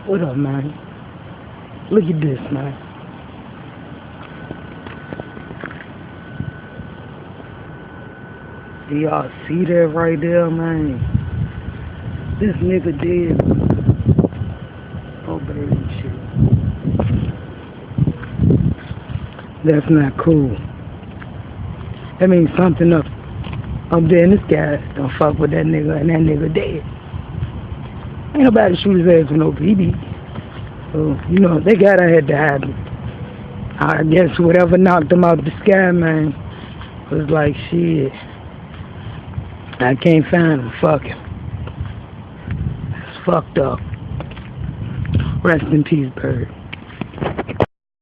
What up, man? Look at this, man. Do y'all see that right there, man? This nigga dead. Oh, baby, shit. That's not cool. That means something up there in the sky. Don't fuck with that nigga, and that nigga dead. Ain't nobody shoot his ass with no BB. So, they gotta have to happen. I guess whatever knocked him out the sky, man, was like, shit, I can't find him. Fuck him. It's fucked up. Rest in peace, Bird.